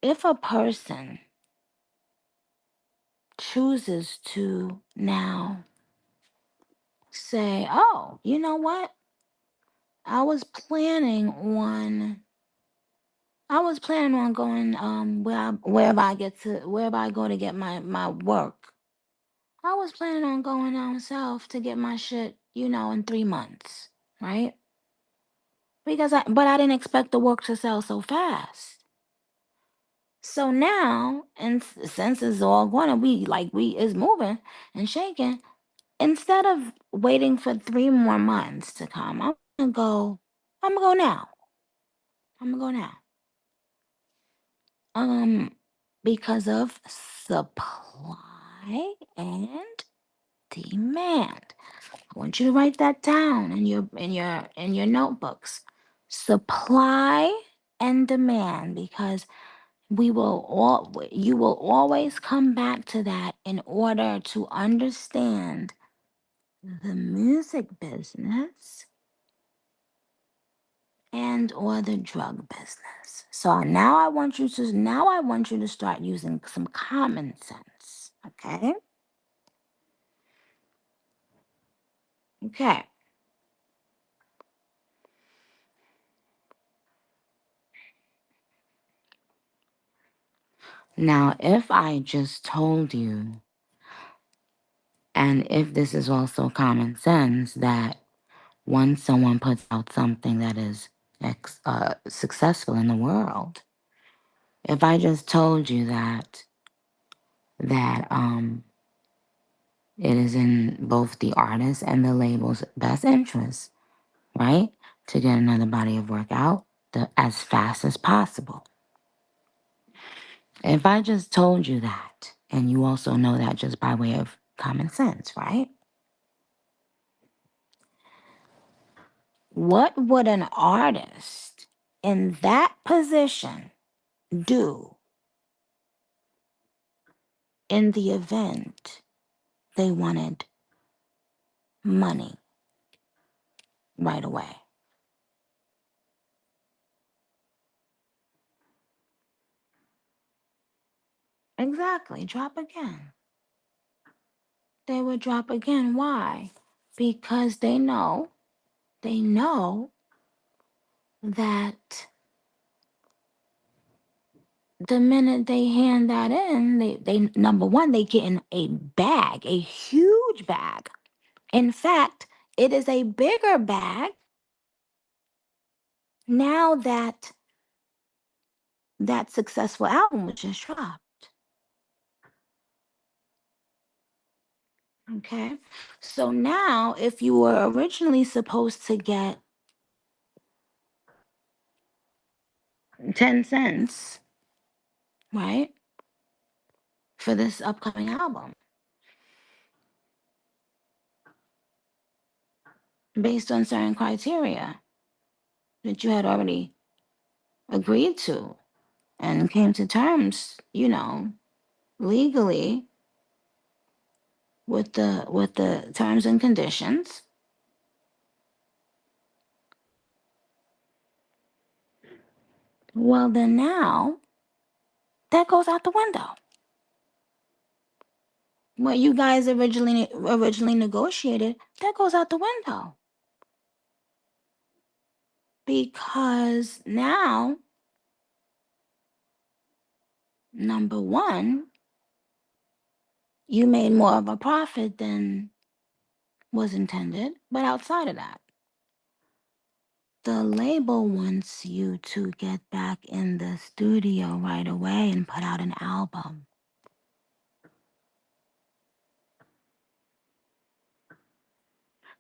if a person chooses to now say, oh, you know what? I was planning on I was planning on going wherever I go to get my work. I was planning on going down south to get my shit, in 3 months, right? But I didn't expect the work to sell so fast. So now, and since it's all going to be like we is moving and shaking, instead of waiting for 3 more months to come, I'm gonna go now. I'm gonna go now. Um, because of supply and demand. I want you to write that down in your notebooks. Supply and demand, because you will always come back to that in order to understand the music business and or the drug business. So now I want you to start using some common sense. Okay? Okay. Now, if I just told you, and if this is also common sense, that once someone puts out something that is successful in the world, if I just told you that it is in both the artist and the label's best interest, right, to get another body of work out as fast as possible. If I just told you that, and you also know that just by way of common sense, right? What would an artist in that position do in the event they wanted money right away? Exactly, drop again. They would drop again. Why? Because they know that the minute they hand that in, they number one, they get in a bag, a huge bag. In fact, it is a bigger bag now that that successful album was just dropped. Okay. So now, if you were originally supposed to get 10 cents, right, for this upcoming album, based on certain criteria that you had already agreed to and came to terms, legally with the terms and conditions, well then now that goes out the window. What you guys originally negotiated, that goes out the window. Because now, number one, you made more of a profit than was intended. But outside of that, the label wants you to get back in the studio right away and put out an album.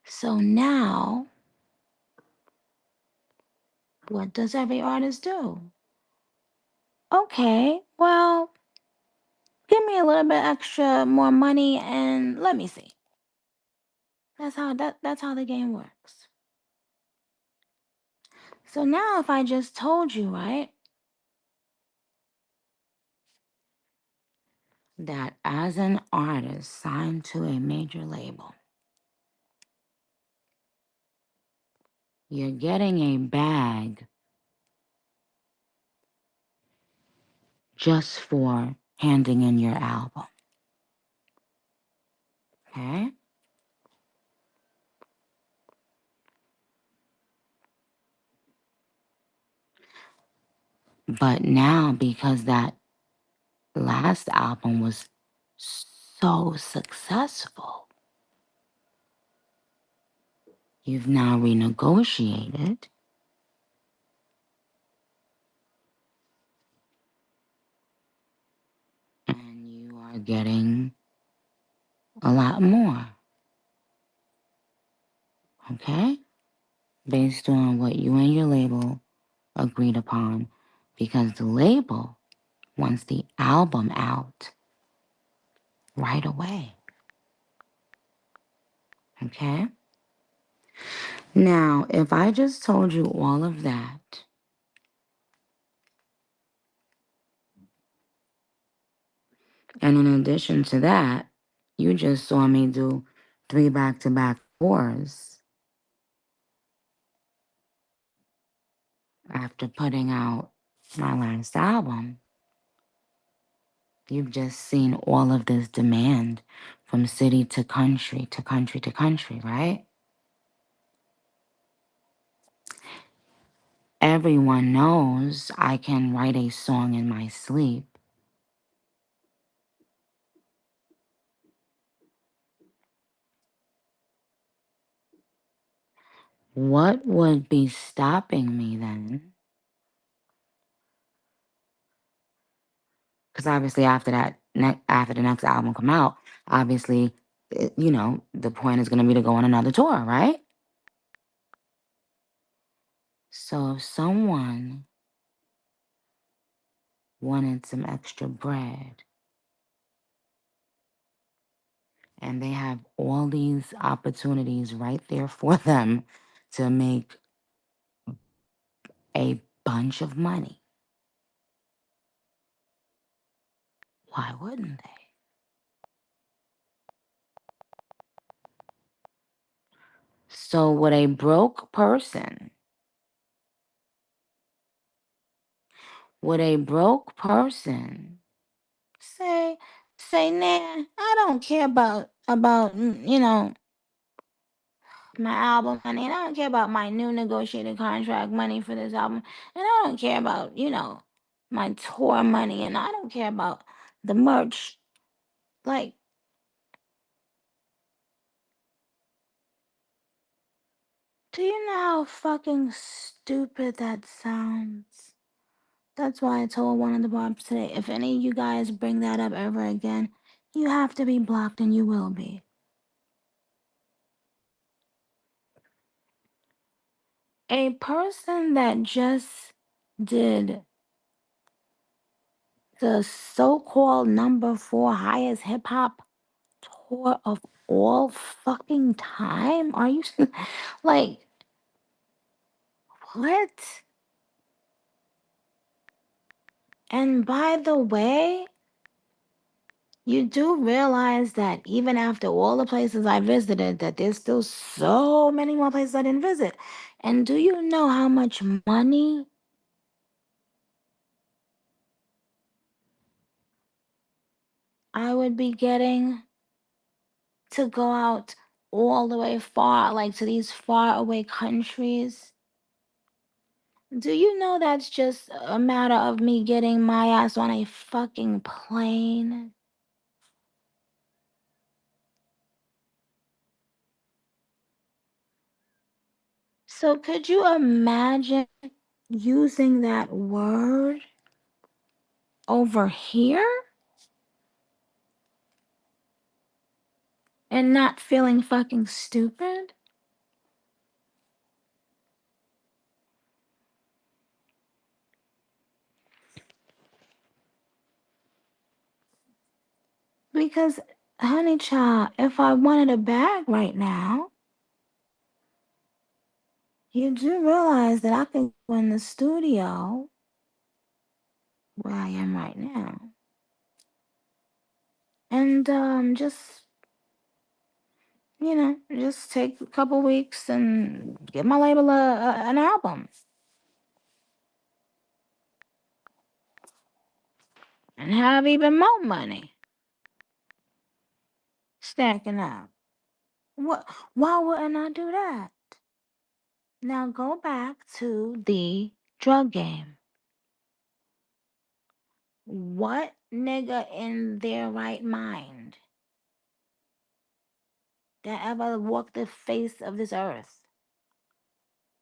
So now, what does every artist do? Okay, well, give me a little bit extra more money and let me see. That's how the game works. So now if I just told you, right, that as an artist signed to a major label, you're getting a bag just for handing in your album. Okay? But now, because that last album was so successful, you've now renegotiated and you are getting a lot more. Okay? Based on what you and your label agreed upon, because the label wants the album out right away. Okay? Now, if I just told you all of that, and in addition to that, you just saw me do 3 back-to-back tours after putting out my last album. You've just seen all of this demand from city to country to country to country, right? Everyone knows I can write a song in my sleep. What would be stopping me then? Because obviously after that, after the next album come out, obviously, the point is going to be to go on another tour, right? So if someone wanted some extra bread and they have all these opportunities right there for them to make a bunch of money, why wouldn't they? So would a broke person say, nah, I don't care about my album money, and I don't care about my new negotiated contract money for this album, and I don't care about my tour money, and I don't care about the merch. Like, do you know how fucking stupid that sounds? That's why I told one of the barbs today, if any of you guys bring that up ever again, you have to be blocked, and you will be. A person that just did the so-called number 4 highest hip hop tour of all fucking time? Are you like, what? And by the way, you do realize that even after all the places I visited, that there's still so many more places I didn't visit. And do you know how much money I would be getting to go out all the way far, like to these far away countries? Do you know that's just a matter of me getting my ass on a fucking plane? So could you imagine using that word over here and not feeling fucking stupid? Because, honey child, if I wanted a bag right now, you do realize that I could go in the studio where I am right now and just take a couple weeks and give my label an album. and have even more money stacking up. What? Why wouldn't I do that? Now go back to the drug game. What nigga in their right mind that ever walked the face of this earth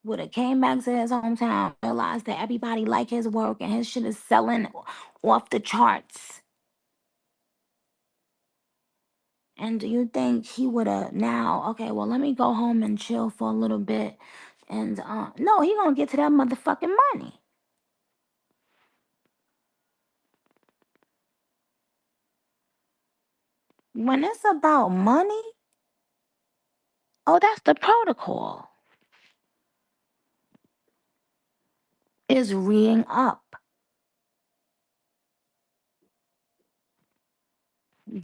would have came back to his hometown, realized that everybody like his work and his shit is selling off the charts? And do you think he would have now, okay, well, let me go home and chill for a little bit? And no, he gonna get to that motherfucking money. When it's about money, oh, that's the protocol. Is reading up.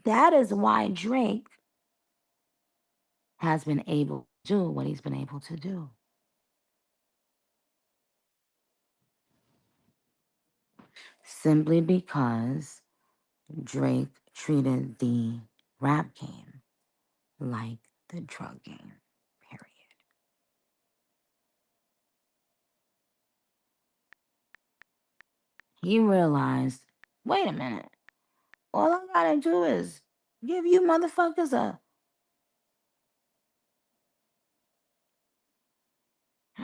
That is why Drake has been able to do what he's been able to do. Simply because Drake treated the rap game like the drug game, period. He realized, wait a minute, all I gotta do is give you motherfuckers a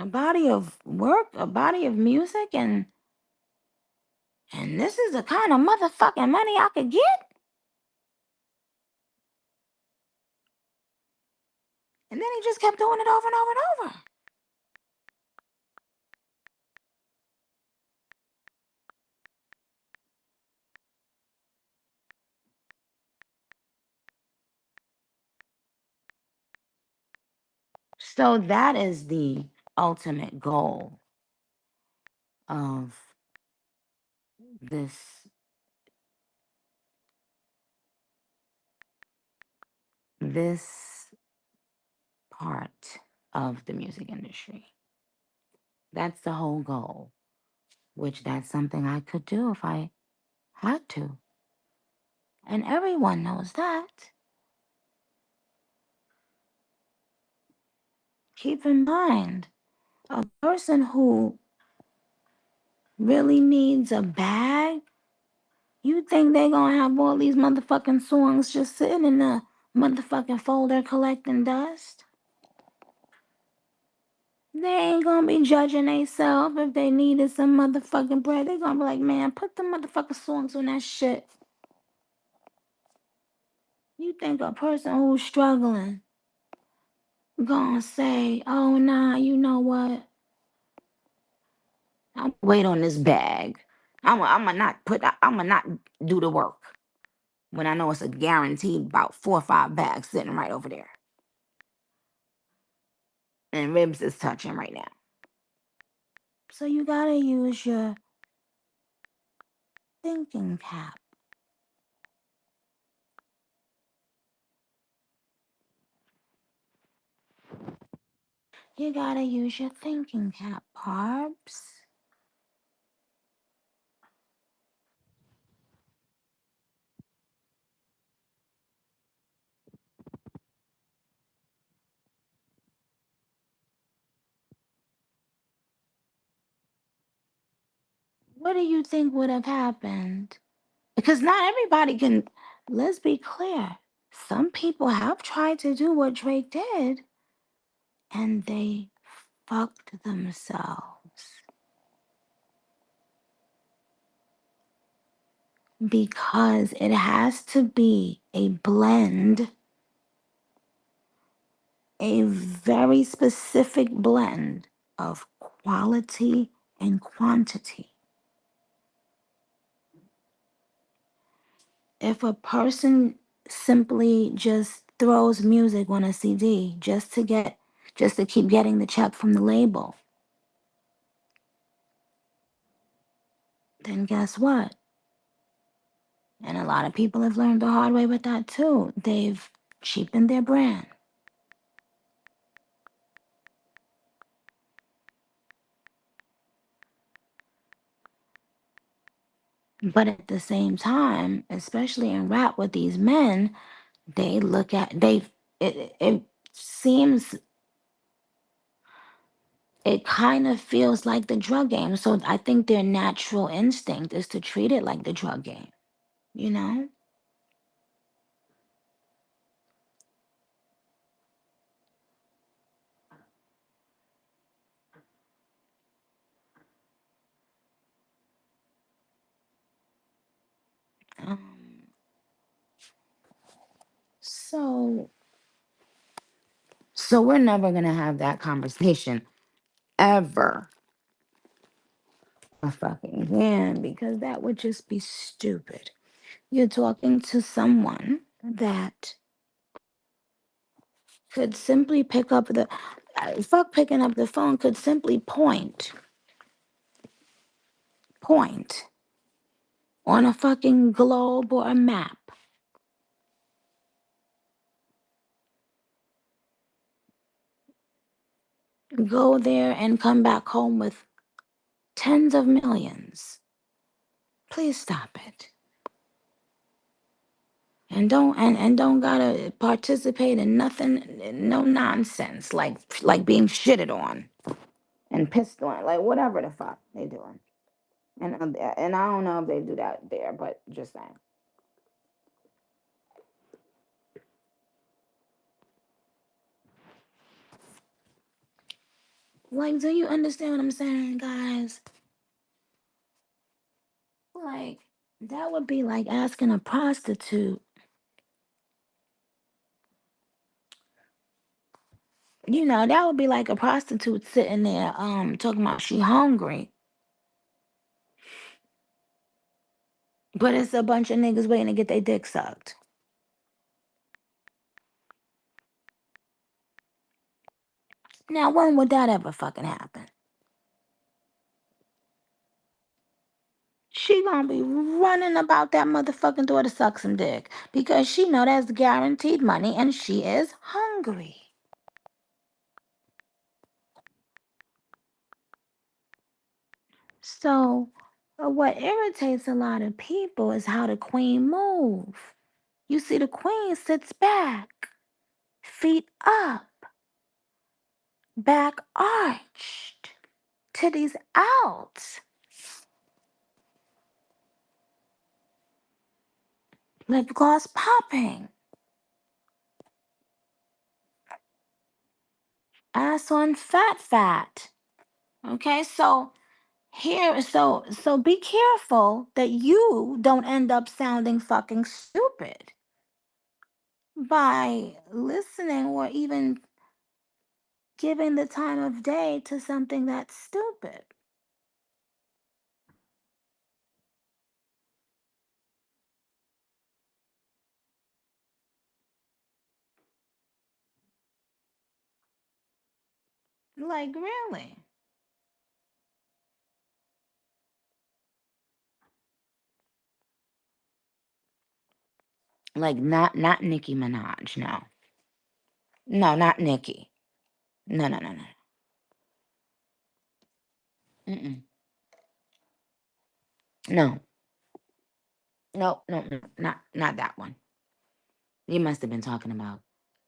body of work, a body of music, and this is the kind of motherfucking money I could get? And then he just kept doing it over and over and over. So that is the ultimate goal of this this part of the music industry. That's the whole goal, which that's something I could do if I had to. And everyone knows that. Keep in mind, a person who really needs a bag, you think they gonna have all these motherfucking songs just sitting in the motherfucking folder collecting dust? They ain't gonna be judging theyself if they needed some motherfucking bread. They gonna be like, man, put the motherfucking songs on that shit. You think a person who's struggling gonna say, oh nah, you know what? I'm wait on this bag. I'ma not do the work when I know it's a guaranteed about 4 or 5 bags sitting right over there. And ribs is touching right now. So you gotta use your thinking cap. You gotta use your thinking cap, Barbs. What do you think would have happened? Because not everybody can, let's be clear. Some people have tried to do what Drake did and they fucked themselves. Because it has to be a blend, a very specific blend of quality and quantity. If a person simply just throws music on a CD just to keep getting the check from the label, then guess what? And a lot of people have learned the hard way with that too. They've cheapened their brand. But at the same time, especially in rap with these men, they look at they it seems it kind of feels like the drug game. So I think their natural instinct is to treat it like the drug game, you know? Um, so so we're never gonna have that conversation ever a fucking again because that would just be stupid. You're talking to someone that could simply pick up the fuck picking up the phone could simply point on a fucking globe or a map, go there and come back home with tens of millions. Please stop it. And don't gotta participate in nothing, no nonsense like being shitted on and pissed on, like whatever the fuck they doing. And I don't know if they do that there, but just saying. Like, do you understand what I'm saying, guys? Like, that would be like asking a prostitute. That would be like a prostitute sitting there, talking about she hungry, but it's a bunch of niggas waiting to get their dick sucked. Now, when would that ever fucking happen? She gonna be running about that motherfucking door to suck some dick because she know that's guaranteed money and she is hungry. So, what irritates a lot of people is how the queen move. You see, the queen sits back, feet up, back arched, titties out, lip gloss popping, ass on fat fat. Okay, so be careful that you don't end up sounding fucking stupid by listening or even giving the time of day to something that's stupid. Like really. Like not Nicki Minaj, no. No, not Nicki. No, no, no, no. Mm-mm. No. No, no, no, not that one. You must have been talking about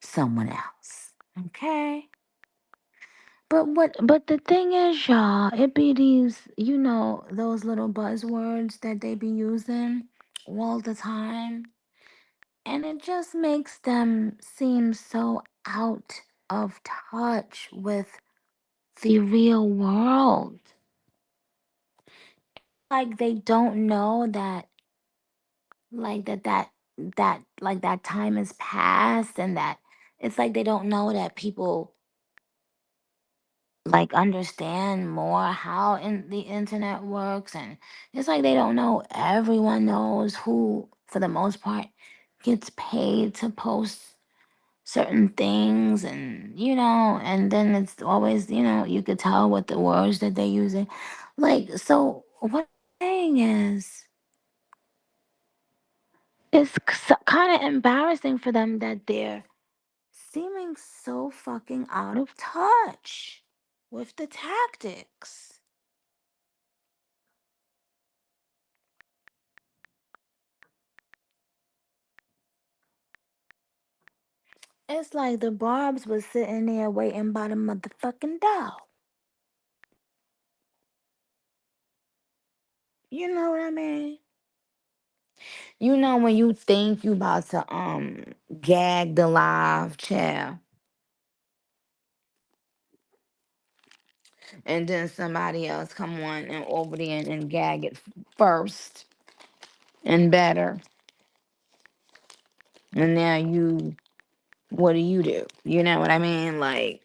someone else. Okay. But the thing is, y'all, it be these, those little buzzwords that they be using all the time. And it just makes them seem so out of touch with the real world. Like they don't know that like that time has passed and that it's like they don't know that people like understand more how the internet works, and it's like they don't know everyone knows who for the most part gets paid to post certain things, and then it's always, you could tell what the words that they're using, like, so what I'm saying is it's kind of embarrassing for them that they're seeming so fucking out of touch with the tactics. It's like the Barbs was sitting there waiting by the motherfucking door. You know what I mean? You know when you think you about to gag the live chair, and then somebody else come on and over there and gag it first and better, and now you, what do you do? You know what I mean? Like,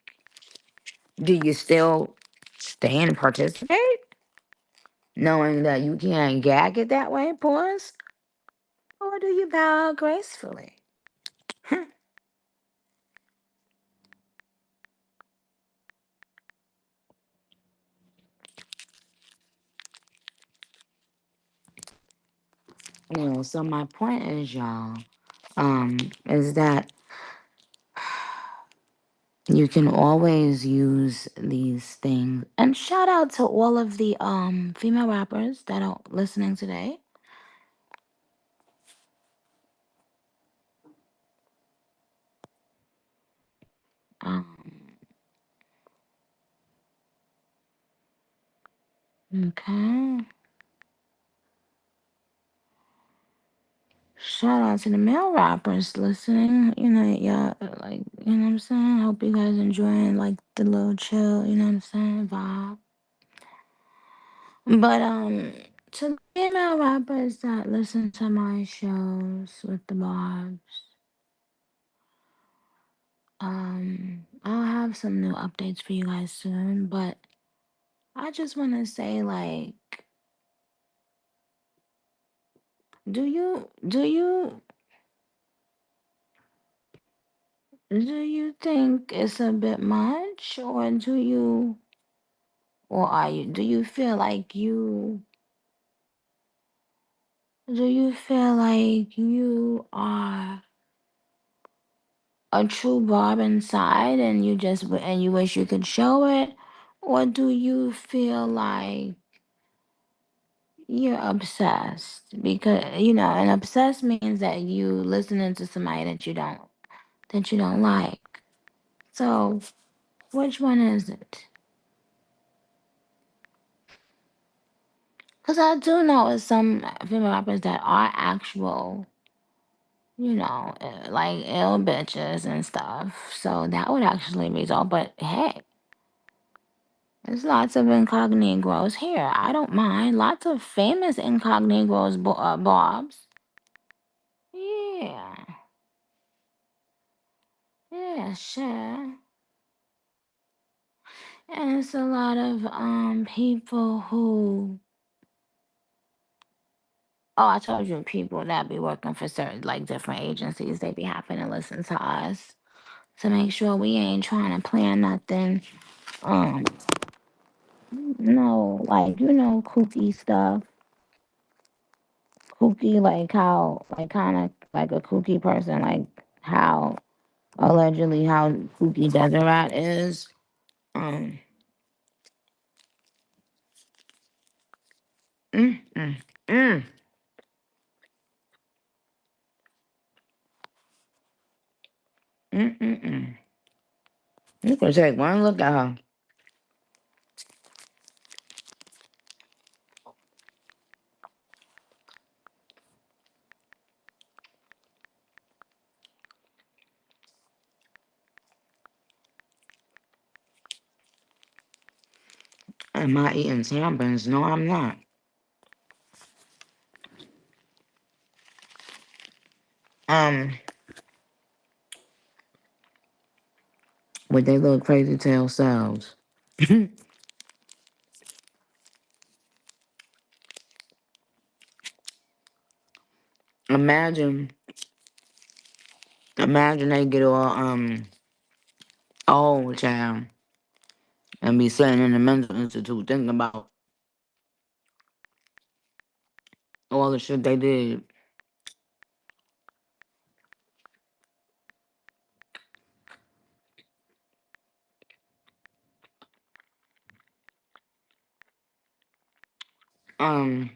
do you still stay and participate, knowing that you can't gag it that way, pause, or do you bow out gracefully? So my point is, y'all, is that you can always use these things. And shout out to all of the female rappers that are listening today. Um, okay. Shout out to the male rappers listening. Y'all, like, you know what I'm saying? Hope you guys enjoying like the little chill, you know what I'm saying, vibe. But to the female rappers that listen to my shows with the Barbs, I'll have some new updates for you guys soon, but I just want to say, like, do you think it's a bit much, or do you feel like you are a true Barb inside, and you wish you could show it, or do you feel like you're obsessed? Because and obsessed means that you listening to somebody that you don't like. So which one is it? Because I do know some female rappers that are actual, like ill bitches and stuff. So that would actually be all. But hey, there's lots of incognegros here. I don't mind. Lots of famous incognegros, Bobs. Yeah. Yeah, sure. And it's a lot of people who, oh, I told you, people that be working for certain like different agencies, they be having to listen to us to make sure we ain't trying to plan nothing. Um, no, like kooky stuff, kooky like how like kind of like a kooky person, like how allegedly how kooky Desert Rat is. Um, mm, mm, mm, mm. You can take one look at her. Am I eating tampons? No, I'm not. Um, with their little crazy tail selves. imagine, imagine they get all old child and be sitting in the mental institute thinking about all the shit they did. Um,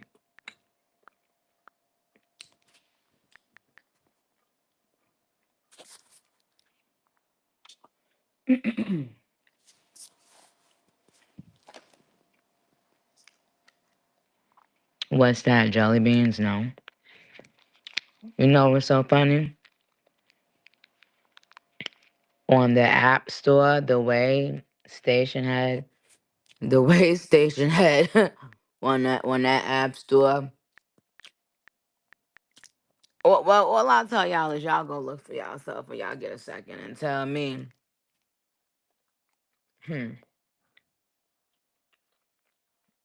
What's that? Jelly beans? No. You know what's so funny? On the app store, the way station had on that app store. Well, all I'll tell y'all is y'all go look for yourself when y'all get a second and tell me. Hmm.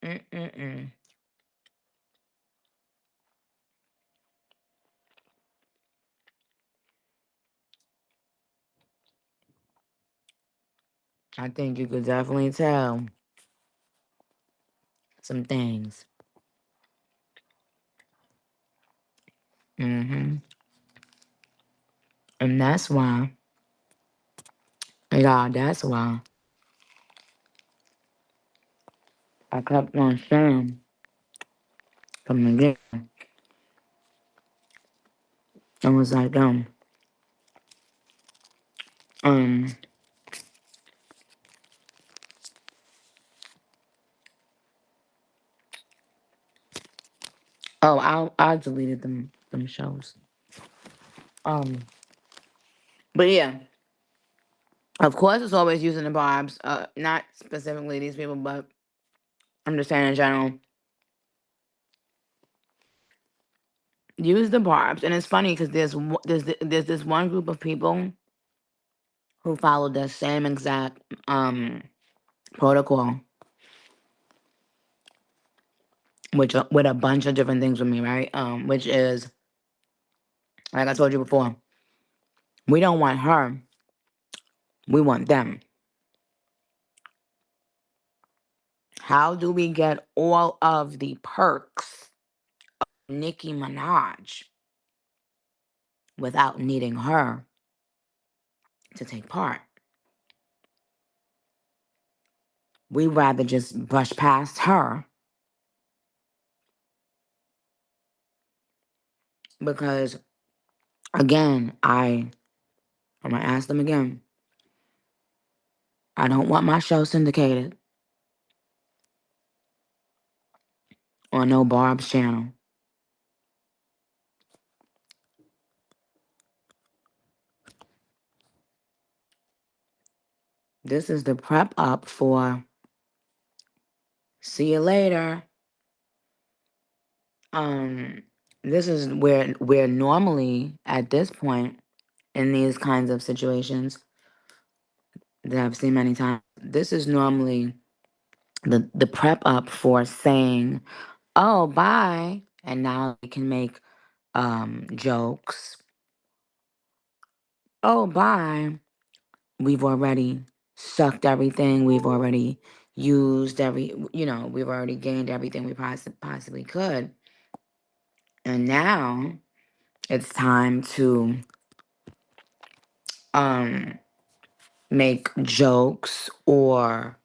Mm-mm-mm. I think you could definitely tell some things. Mm-hmm. And that's why I kept on saying from the get. I was like, um, oh, I deleted them shows. Um, but yeah, of course, it's always using the barbs. Not specifically these people, but I'm just saying in general. Use the barbs, and it's funny because there's this one group of people who followed the same exact protocol, which with a bunch of different things with me, right? Which is like I told you before, we don't want her, we want them. How do we get all of the perks of Nicki Minaj without needing her to take part? We rather just brush past her because again, I'm gonna ask them again. I don't want my show syndicated on no Barb's channel. This is the prep up for see you later. Um, this is where normally at this point in these kinds of situations that I've seen many times, this is normally the prep up for saying, "Oh, bye," and now they can make jokes. "Oh, bye. We've already sucked everything. We've already used we've already gained everything we possibly could. And now it's time to um make jokes or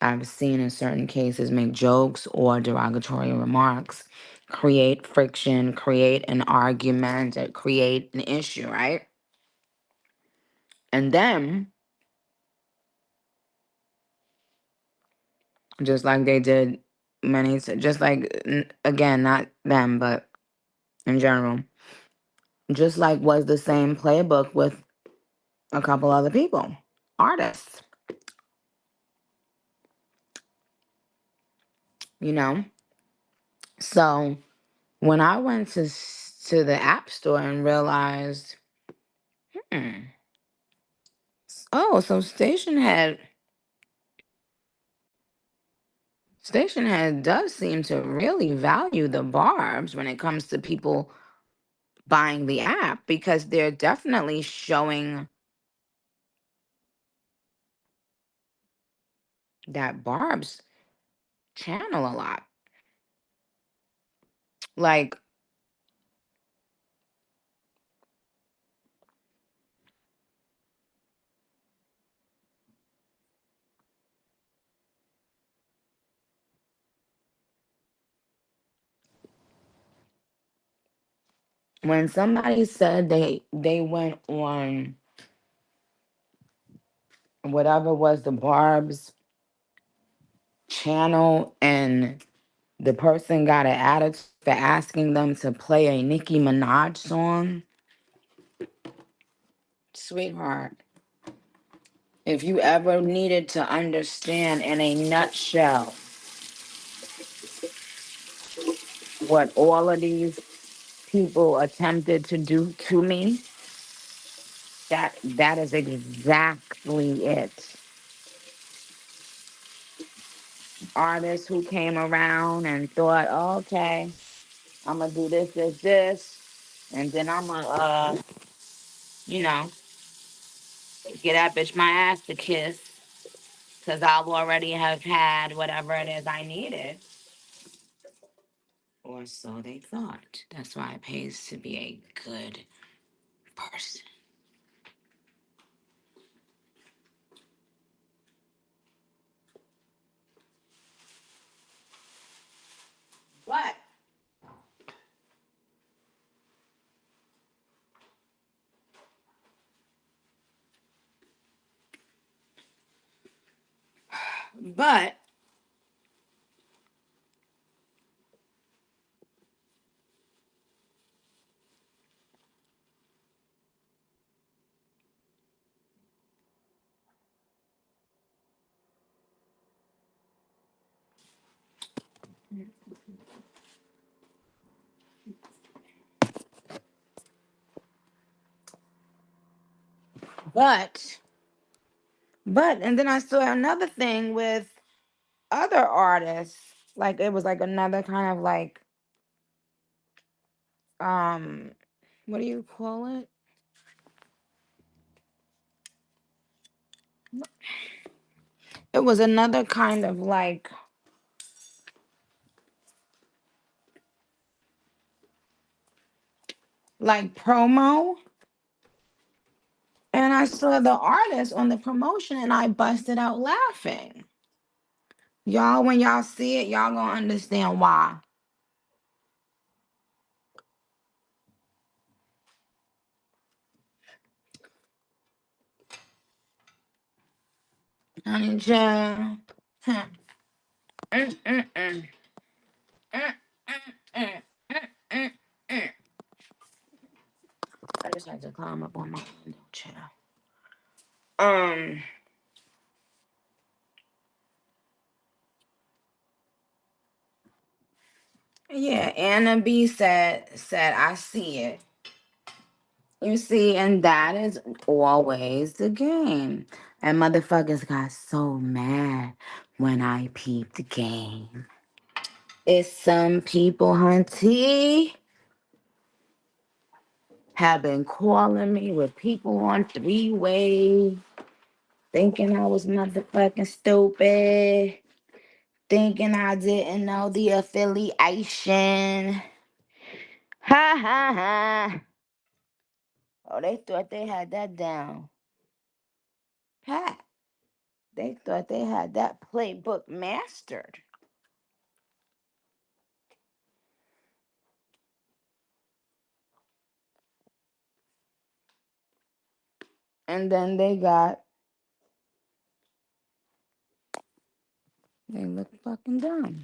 I've seen in certain cases make jokes or derogatory remarks, create friction, create an argument, or create an issue, right? And then just like they did just like again, not them, but in general, just like was the same playbook with a couple other people, artists, you know? So when I went to the app store and realized, hmm, oh, so Station Head does seem to really value the barbs when it comes to people buying the app because they're definitely showing that barbs channel a lot. Like when somebody said they went on whatever was the Barb's channel, and the person got an attitude for asking them to play a Nicki Minaj song. Sweetheart, if you ever needed to understand in a nutshell what all of these people attempted to do to me, that is exactly it. Artists who came around and thought, oh, okay, I'm gonna do this, and then I'm gonna, you know, get that bitch my ass to kiss, because I'll already have had whatever it is I needed. Or so they thought. That's why it pays to be a good person. But, but, but, and then I saw another thing with other artists. Like, it was like another kind of like, um, what do you call it? It was another kind of like promo. And I saw the artist on the promotion and I busted out laughing. Y'all, when y'all see it, y'all gonna understand why. Honey child. Huh. Mm, mm, mm. Mm, mm, mm, mm, mm. I just had to climb up on my window chair. Um, yeah, Anna B said I see it. You see, and that is always the game. And motherfuckers got so mad when I peeped the game. It's some people, hunty, have been calling me with people on three-way, thinking I was motherfucking stupid, thinking I didn't know the affiliation. Ha ha ha. Oh, they thought they had that down pat. They thought they had that playbook mastered. And then they look fucking dumb.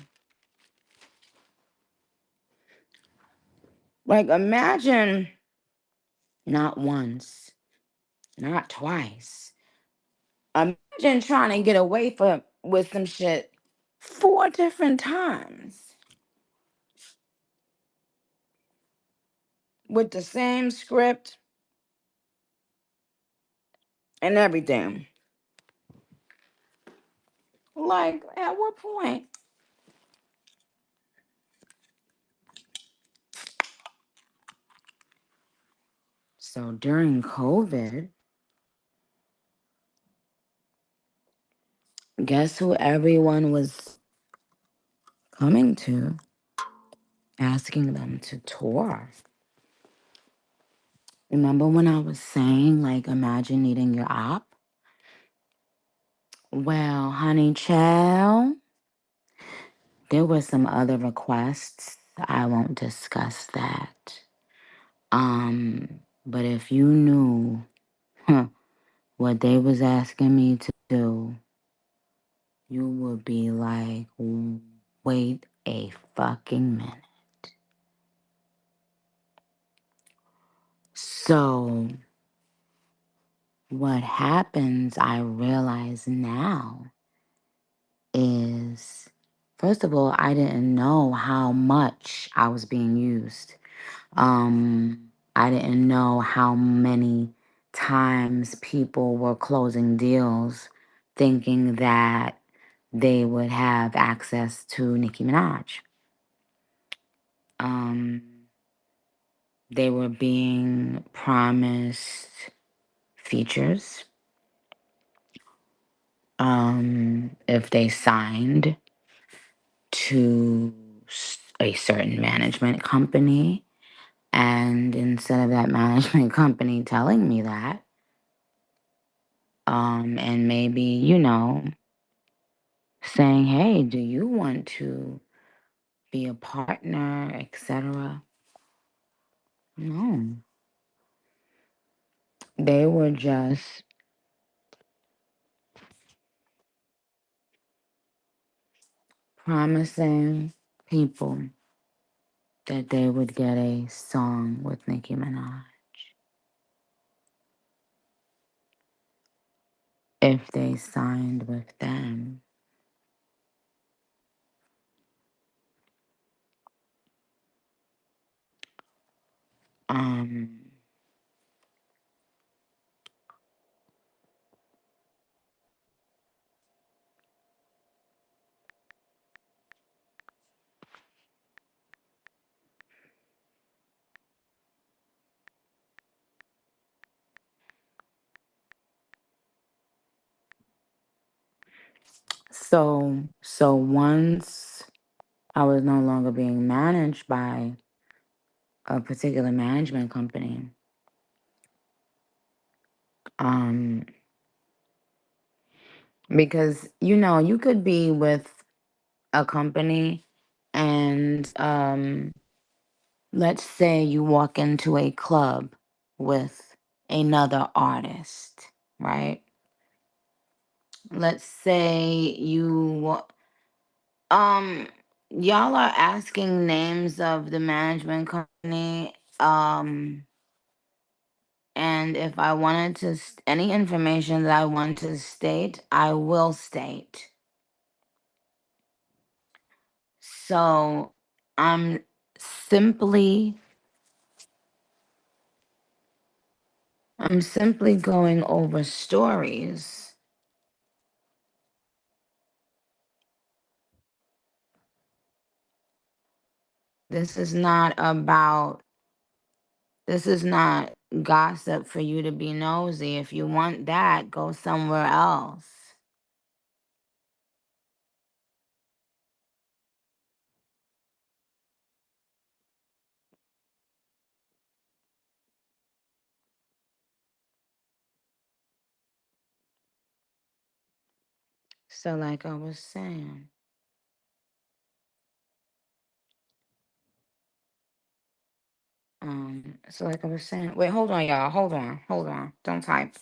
Like, imagine not once, not twice. Imagine trying to get away with some shit 4 different times with the same script and everything. Like, at what point? So during COVID, guess who everyone was coming to, asking them to tour? Remember when I was saying, like, imagine needing your op? Well, honey child, there were some other requests. I won't discuss that. But if you knew, huh, what they was asking me to do, you would be like, wait a fucking minute. So, what happens, I realize now, is first of all, I didn't know how much I was being used. I didn't know how many times people were closing deals thinking that they would have access to Nicki Minaj. Um, they were being promised features if they signed to a certain management company. And instead of that management company telling me that, and maybe, saying, hey, do you want to be a partner, etc.? No. They were just promising people that they would get a song with Nicki Minaj if they signed with them. Um, so once I was no longer being managed by a particular management company, um, because you could be with a company and let's say you walk into a club with another artist, right? Let's say um y'all are asking names of the management company, and if I wanted to any information that I want to state, I will state. So I'm simply I'm simply going over stories. This is not about, this is not gossip for you to be nosy. If you want that, go somewhere else. So, like I was saying, wait, hold on, y'all. Hold on. Don't type.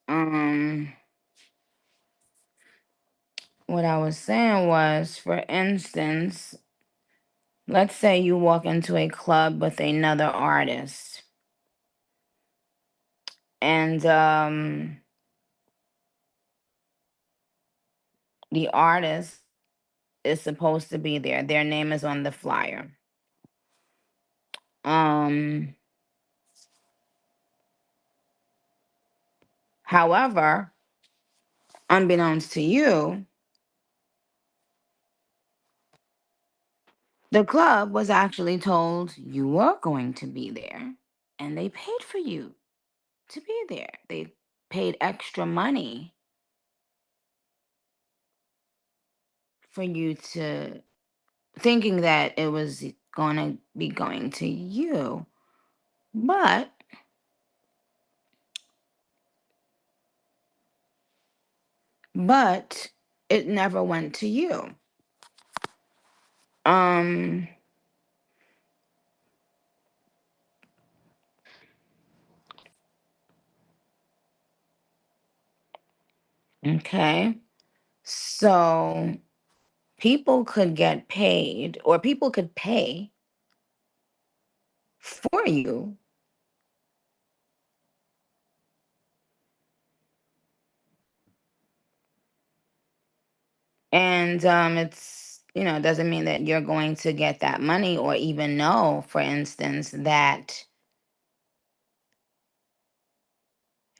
Um, what I was saying was, for instance, let's say you walk into a club with another artist, and the artist is supposed to be there. Their name is on the flyer. Um, However, unbeknownst to you, the club was actually told you were going to be there, and they paid for you to be there. They paid extra money for you to, thinking that it was going to be going to you. But but it never went to you. Um Okay. So people could get paid, or people could pay for you, and it's, doesn't mean that you're going to get that money, or even know, for instance, that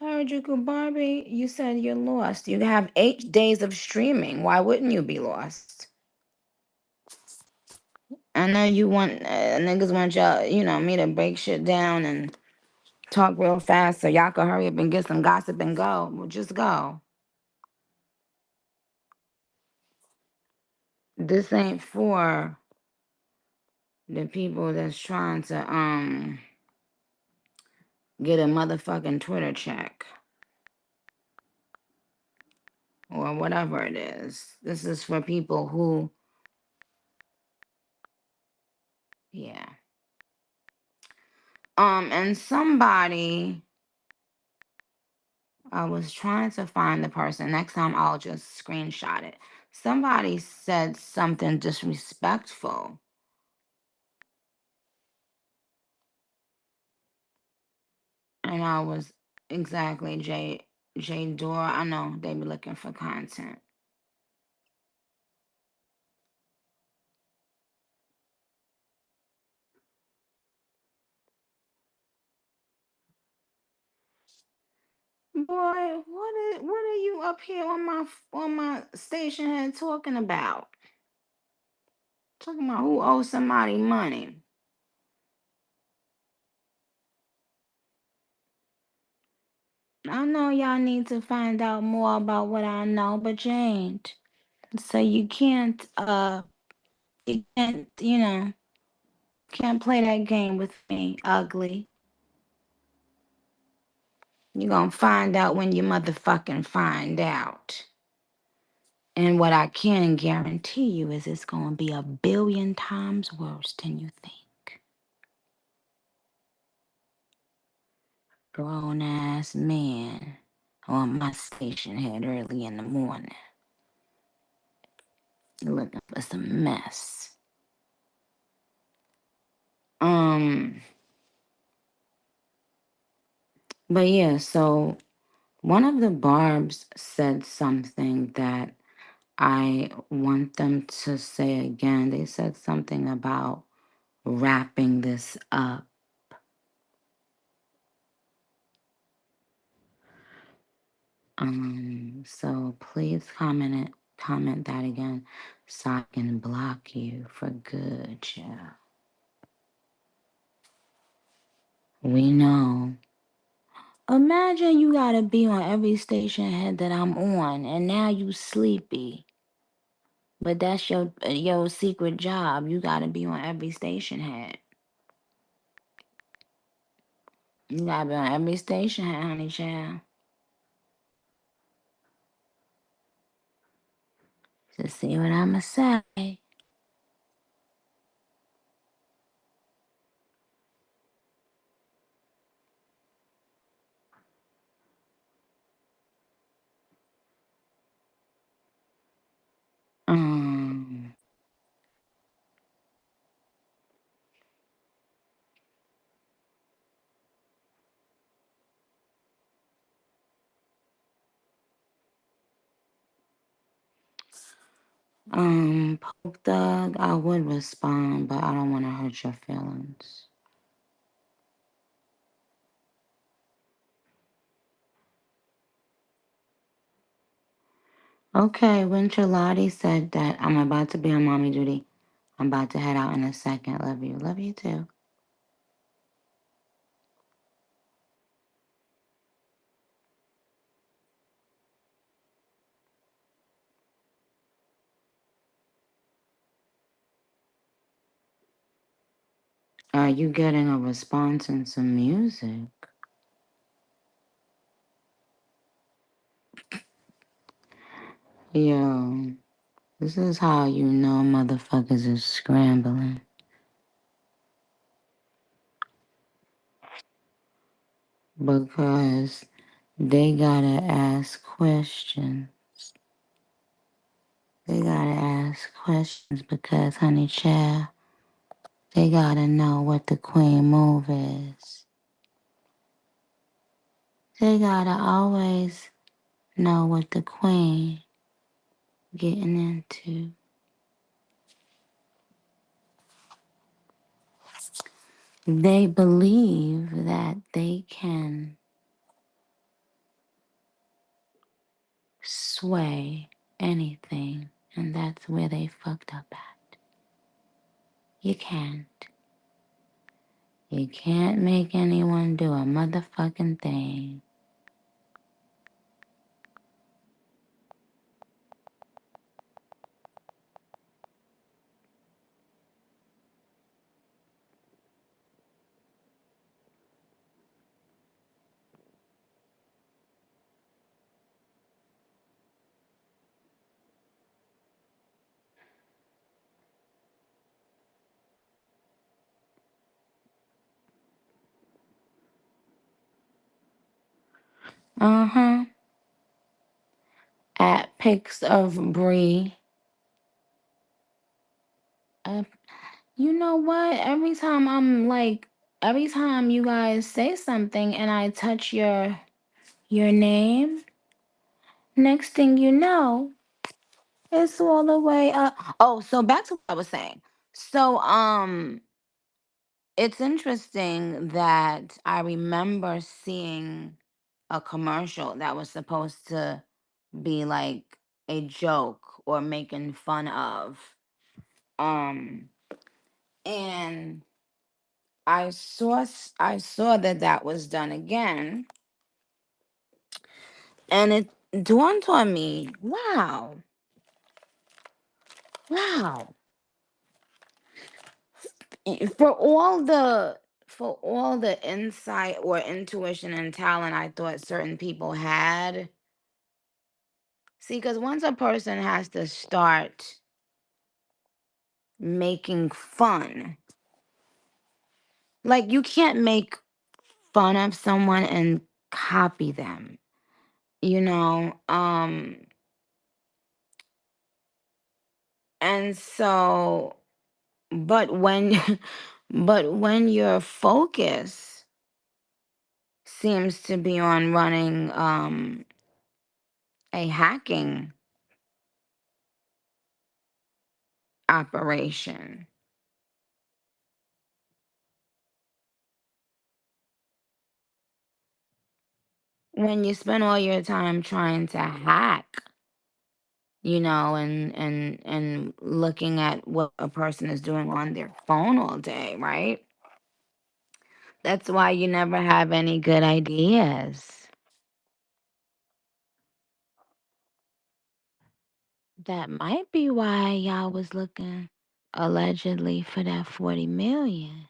Harajuku Barbie, you said you're lost. You have 8 days of streaming. Why wouldn't you be lost? I know you want niggas want y'all, me to break shit down and talk real fast so y'all can hurry up and get some gossip and go. Well, just go. This ain't for the people that's trying to get a motherfucking Twitter check or whatever it is. This is for people who, yeah. And somebody, I was trying to find the person. Next time I'll just screenshot it. Somebody said something disrespectful. And I was exactly J Dora. I know they be looking for content. Boy, what are you up here on my station head talking about? Talking about who owes somebody money. I know y'all need to find out more about what I know, but you ain't. So you can't play that game with me, ugly. You gonna find out when you motherfucking find out. And what I can guarantee you is it's gonna be a billion times worse than you think. Grown ass man on my station head early in the morning looking for some mess. Um, but yeah, so one of the Barbs said something that I want them to say again. They said something about wrapping this up. So please comment that again so I can block you for good, yeah. We know. Imagine you gotta be on every station head that I'm on, and now you sleepy. But that's your secret job. You gotta be on every station head. You gotta be on every station head, honey child. To see what I'ma say. Um, Poke Thug, I would respond, but I don't want to hurt your feelings. Okay, when Chilati said that I'm about to be on mommy duty, I'm about to head out in a second. Love you. Love you too. Are you getting a response in some music? Yo, this is how you know motherfuckers is scrambling. Because They gotta ask questions. They gotta ask questions because, honey child, they gotta know what the queen move is. They gotta always know what the queen getting into. They believe that they can sway anything, and that's where they fucked up at. You can't. You can't make anyone do a motherfucking thing. Uh-huh. At pics of Bree. Uh, you know what? Every time you guys say something and I touch your name, next thing you know, it's all the way up. Oh, so back to what I was saying. So, it's interesting that I remember seeing a commercial that was supposed to be like a joke or making fun of. Um, and I saw that that was done again, and it dawned on me, wow, wow. For all the insight or intuition and talent I thought certain people had. See, because once a person has to start making fun, like you can't make fun of someone and copy them, you know? And so, but when, but when your focus seems to be on running a hacking operation, when you spend all your time trying to hack, and looking at what a person is doing on their phone all day, right? That's why you never have any good ideas. That might be why y'all was looking allegedly for that 40 million.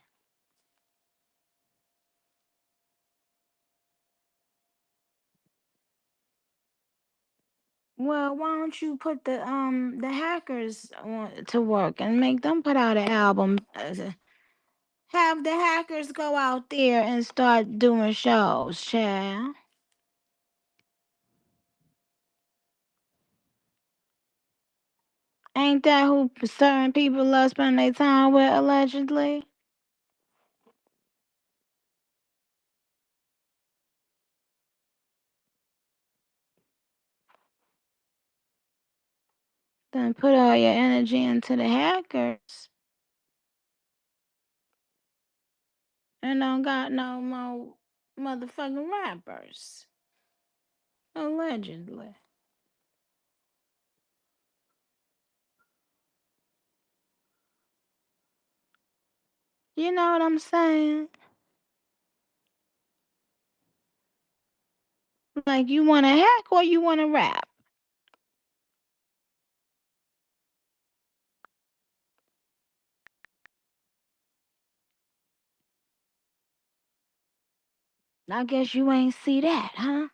Well, why don't you put the hackers to work and make them put out an album? Have the hackers go out there and start doing shows, child. Ain't that who certain people love spending their time with, allegedly? Then put all your energy into the hackers and don't got no more motherfucking rappers. Allegedly. You know what I'm saying? Like, you want to hack or you want to rap? I guess you ain't see that, huh?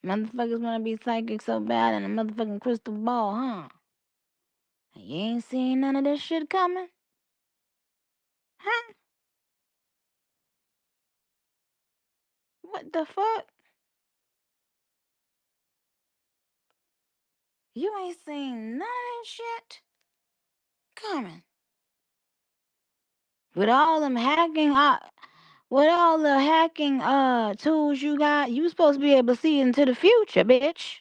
Motherfuckers want to be psychic so bad in a motherfucking crystal ball, huh? You ain't seen none of this shit coming? Huh? What the fuck? You ain't seen none of that shit coming. With all them hacking, with all the hacking tools you got, you supposed to be able to see into the future, bitch.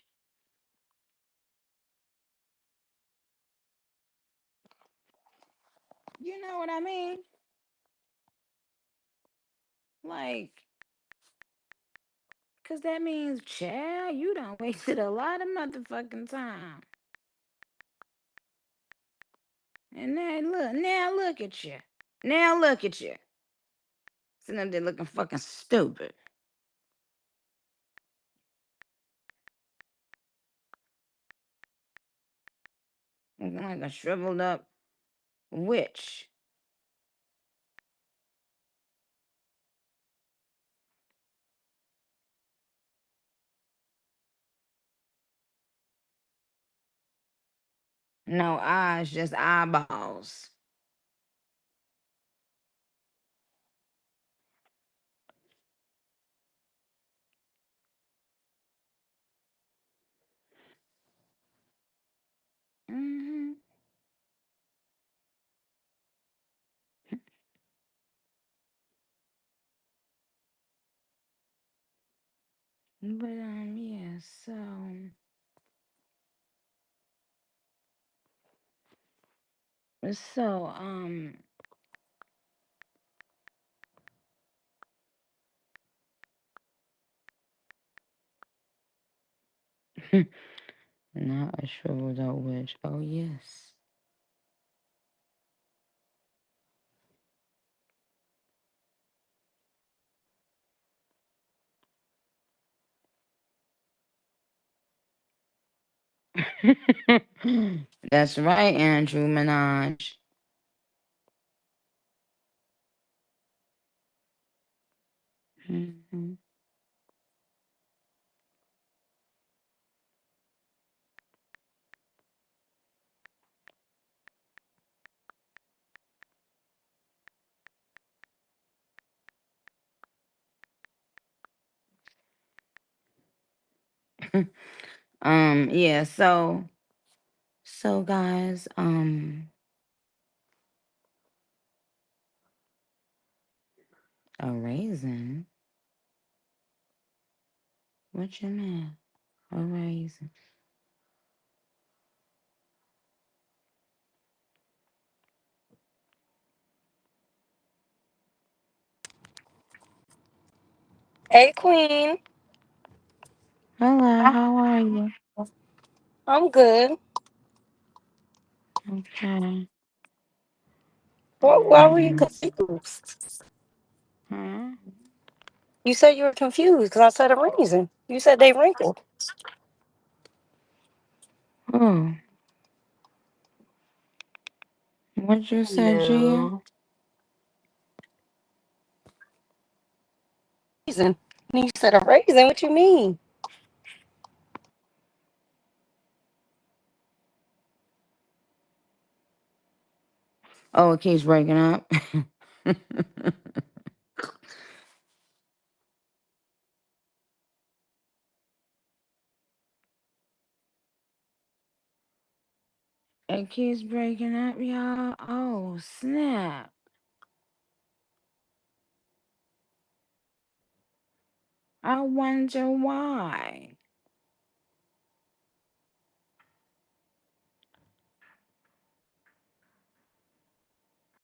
You know what I mean? Like, cause that means, child, you done wasted a lot of motherfucking time. And now look at you. Now look at you. Sitting up there looking fucking stupid. Looking like a shriveled up witch. No eyes, just eyeballs. Mm-hmm. But yeah, so not a shriveled up witch. Oh yes. That's right, Andrew Minaj. Mm-hmm. Yeah, so guys, a raisin? What you mean? A raisin. Hey, Queen. Hello, how are you? I'm good. Okay. Why were you Mm-hmm. confused? Huh? You said you were confused because I said a reason. You said they wrinkled. Oh, what you said, Gia? No. Reason. And you said a raisin. What you mean? Oh, it keeps breaking up. It keeps breaking up, y'all. Oh, snap. I wonder why.